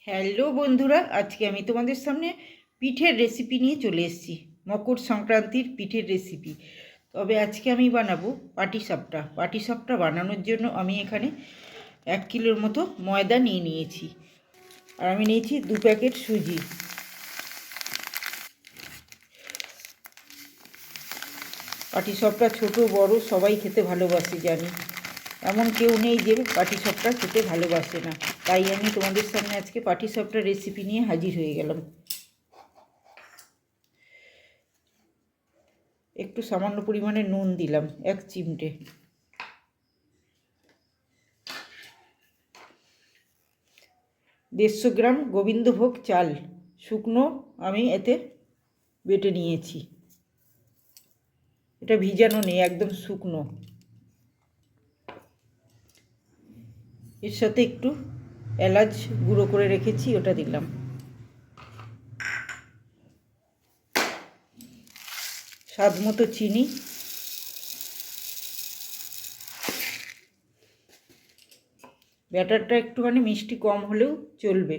Hello বন্ধুরা, আজকে আমি তোমাদের সামনে পিঠের রেসিপি নিয়ে চলে এসেছি। মকর সংক্রান্তির পিঠের রেসিপি। তবে আজকে আমি বানাবো পাটিসাপটা। পাটিসাপটা বানানোর জন্য আমি এখানে 1 কিলোর মতো ময়দা নিয়ে নিয়েছি, আর আমি নিয়েছি 2 প্যাকেট সুজি। পাটিসাপটা ছোট বড় সবাই খেতে ভালোবাসে জানি, এমন কেউ নেই যে পাটিসাপটা খেতে ভালোবাসে না। তাই আমি তোমাদের সামনে আজকে পাটিসাপটা রেসিপি নিয়ে হাজির হয়ে গেলাম। একটু সামান্য পরিমাণে নুন দিলাম, 1 চিমটে। দেড়শো গ্রাম গোবিন্দভোগ চাল শুকনো আমি এতে বেটে নিয়েছি। এটা ভিজানো নেই, একদম শুকনো। এর সাথে একটু এলাচ গুঁড়ো করে রেখেছি, ওটা দিলাম। স্বাদ মতো চিনি, ব্যাটারটা একটুখানি মিষ্টি কম হলেও চলবে,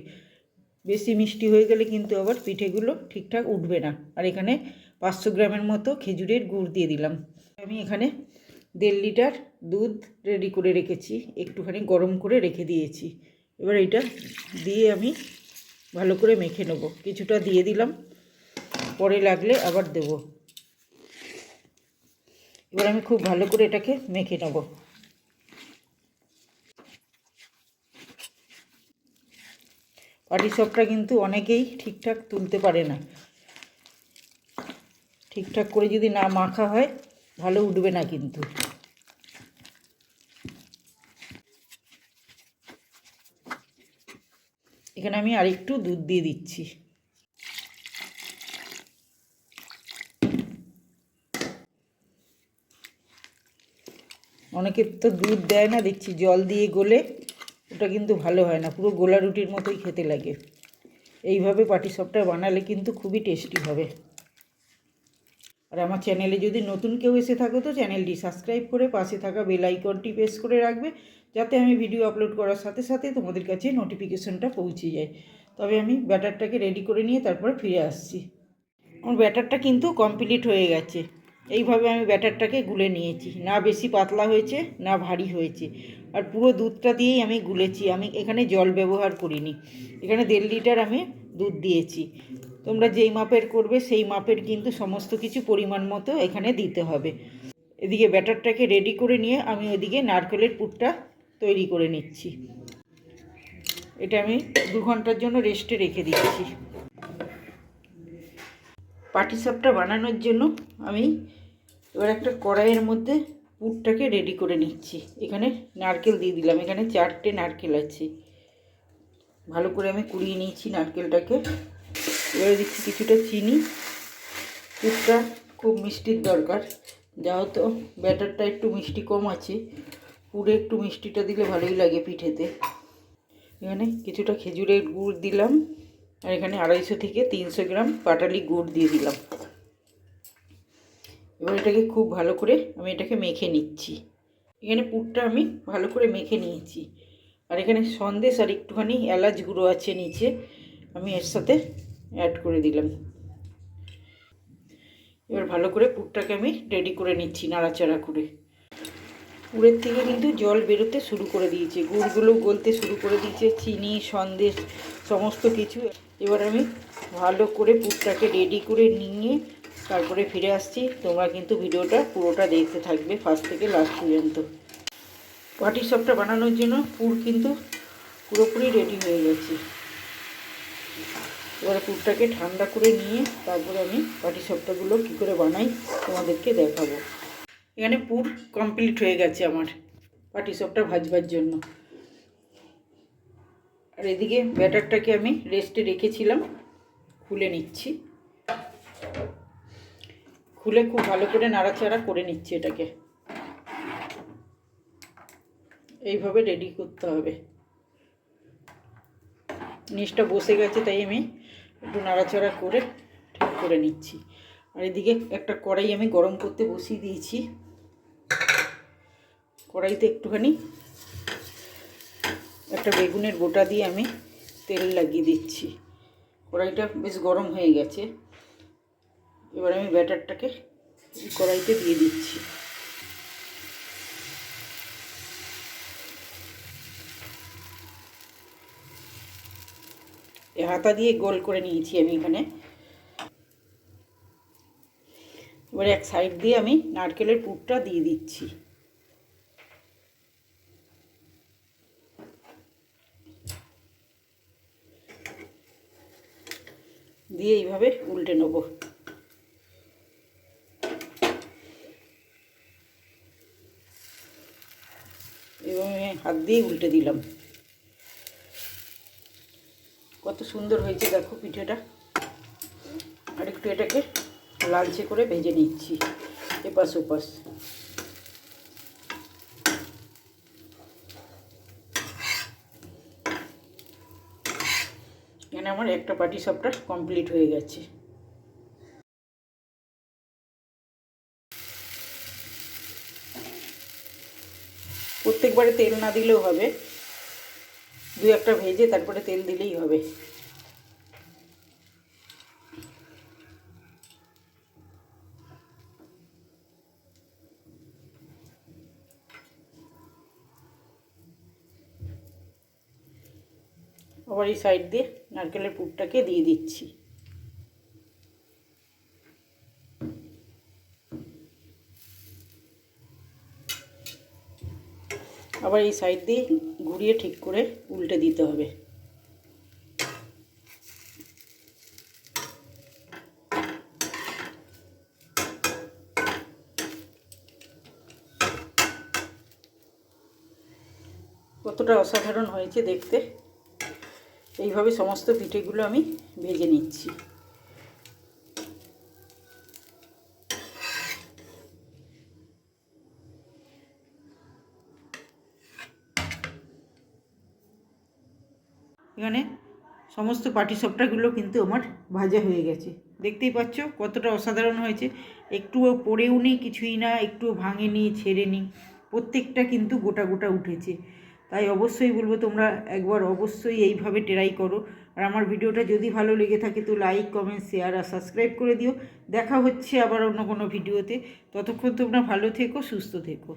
বেশি মিষ্টি হয়ে গেলে কিন্তু আবার পিঠেগুলো ঠিকঠাক উঠবে না। আর এখানে 500 গ্রামের মতো খেজুরের গুড় দিয়ে দিলাম। আমি এখানে 1.5 লিটার দুধ রেডি করে রেখেছি, একটুখানি গরম করে রেখে দিয়েছি। এবার এটা দিয়ে আমি ভালো করে মেখে নেব। কিছুটা দিয়ে দিলাম, পরে লাগলে আবার দেব। এবার আমি খুব ভালো করে এটাকে মেখে নেব। পাটিসাপটা কিন্তু অনেকেই ঠিকঠাক তুলতে পারে না। ঠিকঠাক করে যদি না মাখা হয় ভালো উঠবে না কিন্তু। এখানে আমি আরেকটু দুধ দিয়ে দিচ্ছি। অনেকে তো দুধ দেয় না, দেখছি জল দিয়ে গলে, ওটা কিন্তু ভালো হয় না, পুরো গোলা রুটির মতোই খেতে লাগে। এইভাবে পাটিসাপটা বানালে কিন্তু খুবই টেস্টি হবে। আর আমার চ্যানেলে যদি নতুন কেউ এসে থাকো তো চ্যানেলটি সাবস্ক্রাইব করে পাশে থাকা বেল আইকনটি প্রেস করে রাখবে, যাতে আমি ভিডিও আপলোড করার সাথে সাথে তোমাদের কাছে নোটিফিকেশনটা পৌঁছে যায়। তবে আমি ব্যাটারটাকে রেডি করে নিয়ে তারপরে ফিরে আসছি। আমার ব্যাটারটা কিন্তু কমপ্লিট হয়ে গেছে। এইভাবে আমি ব্যাটারটাকে গুলে নিয়েছি, না বেশি পাতলা হয়েছে না ভারী হয়েছে। আর পুরো দুধটা দিয়েই আমি গুলেছি, আমি এখানে জল ব্যবহার করিনি। এখানে 1.5 লিটার আমি দুধ দিয়েছি। তোমরা যেই মাপের করবে সেই মাপের কিন্তু সমস্ত কিছু পরিমাণ মতো এখানে দিতে হবে। এদিকে ব্যাটারটাকে রেডি করে নিয়ে আমি ওদিকে নারকেলের পুরটা তৈরি করে নিচ্ছি। এটা আমি 2 ঘন্টার জন্য রেস্টে রেখে দিচ্ছি। পাটিসাপটা বানানোর জন্য আমি এবার একটা কড়াইয়ের মধ্যে পুরটাকে রেডি করে নিচ্ছি। এখানে নারকেল দিয়ে দিলাম, এখানে 4টে নারকেল আছে। ভালো করে আমি কুড়িয়ে নিয়েছি নারকেলটাকে। এবারে দিচ্ছি কিছুটা চিনি। পুরটা খুব মিষ্টির দরকার, যেহেতু ব্যাটারটা একটু মিষ্টি কম আছে, পুরে একটু মিষ্টিটা দিলে ভালোই লাগে পিঠেতে। এখানে কিছুটা খেজুরের গুড় দিলাম, আর এখানে 250 থেকে 300 গ্রাম পাটালি গুড় দিয়ে দিলাম। এবার এটাকে খুব ভালো করে আমি এটাকে মেখে নিচ্ছি। এখানে পুরটা আমি ভালো করে মেখে নিয়েছি। আর এখানে সন্দেশ আর একটুখানি এলাচ গুঁড়ো আছে নিচে, আমি এর সাথে অ্যাড করে দিলাম। এবার ভালো করে পুরটাকে আমি রেডি করে নিচ্ছি নাড়াচাড়া করে। পুরের থেকে কিন্তু জল বেরোতে শুরু করে দিয়েছে, গুড়গুলো গলতে শুরু করে দিয়েছে, চিনি সন্দেশ সমস্ত কিছু। এবার আমি ভালো করে পুরটাকে রেডি করে নিয়ে তারপরে ফিরে আসছি। তোমরা কিন্তু ভিডিওটা পুরোটা দেখতে থাকবে ফার্স্ট থেকে লাস্ট পর্যন্ত। পাটিসাপটা বানানোর জন্য পুর কিন্তু পুরোপুরি রেডি হয়ে গেছে। এবারে পুরটাকে ঠান্ডা করে নিয়ে তারপরে আমি পাটিসাপটাগুলো কী করে বানাই তোমাদেরকে দেখাবো। এখানে পুর কমপ্লিট হয়ে গেছে আমার পাটিসাপটা ভাজবার জন্য। আর এদিকে ব্যাটারটাকে আমি রেস্টে রেখেছিলাম, খুলে নিচ্ছি। খুলে খুব ভালো করে নাড়াচাড়া করে নিচ্ছি এটাকে। এইভাবে রেডি করতে হবে। নিচটা বসে গেছে তাই আমি একটু নাড়াচাড়া করে ঠিক করে নিচ্ছি। আর এদিকে একটা কড়াই আমি গরম করতে বসিয়ে দিয়েছি। কড়াইতে একটুখানি একটা বেগুনের গোটা দিয়ে আমি তেল লাগিয়ে দিচ্ছি। কড়াইটা বেশ গরম হয়ে গেছে। এবার আমি ব্যাটারটাকে কড়াইতে দিয়ে দিচ্ছি। হাতা দিয়ে গোল করে নিয়েছি আমি এখানে। এবার এক সাইড দিয়ে আমি নারকেলের পুরটা দিয়ে দিচ্ছি। দিয়ে এইভাবে উল্টে নেব। এবং হাত দিয়ে উল্টে দিলাম। কত সুন্দর হয়েছে দেখো পিঠেটা। আর একটু এটাকে লালচে করে ভেজে নিচ্ছি এপাশ ওপাশ। এখানে আমার একটা পাটিসাপটা কমপ্লিট হয়ে গেছে। প্রত্যেকবারে তেল না দিলেও হবে, দু একটা ভেজে তারপরে তেল দিলেই হবে। আবার এই সাইড দিয়ে নারকেলের পুরটাকে দিয়ে দিচ্ছি। আবার এই সাইড দিয়ে ঘুরিয়ে ঠিক করে উল্টে দিতে হবে। কতটা অসাধারণ হয়েছে দেখতে। এইভাবে সমস্ত পিঠেগুলো আমি ভেজে নিচ্ছি। এখানে সমস্ত পাটিসাপটাগুলো কিন্তু আমার ভাজা হয়ে গেছে। দেখতেই পাচ্ছ কতটা অসাধারণ হয়েছে। একটুও পড়েও নি, কিছুই না, একটুও ভাঙেনি, ছেড়েনি, প্রত্যেকটা কিন্তু গোটা গোটা উঠেছে। তাই অবশ্যই বলবো তোমরা একবার অবশ্যই এইভাবে ট্রাই করো। আর আমার ভিডিওটা যদি ভালো লেগে থাকে তো লাইক, কমেন্ট, শেয়ার আর সাবস্ক্রাইব করে দিও। দেখা হচ্ছে আবার অন্য কোনো ভিডিওতে। ততক্ষণ তোমরা ভালো থেকো, সুস্থ থেকো।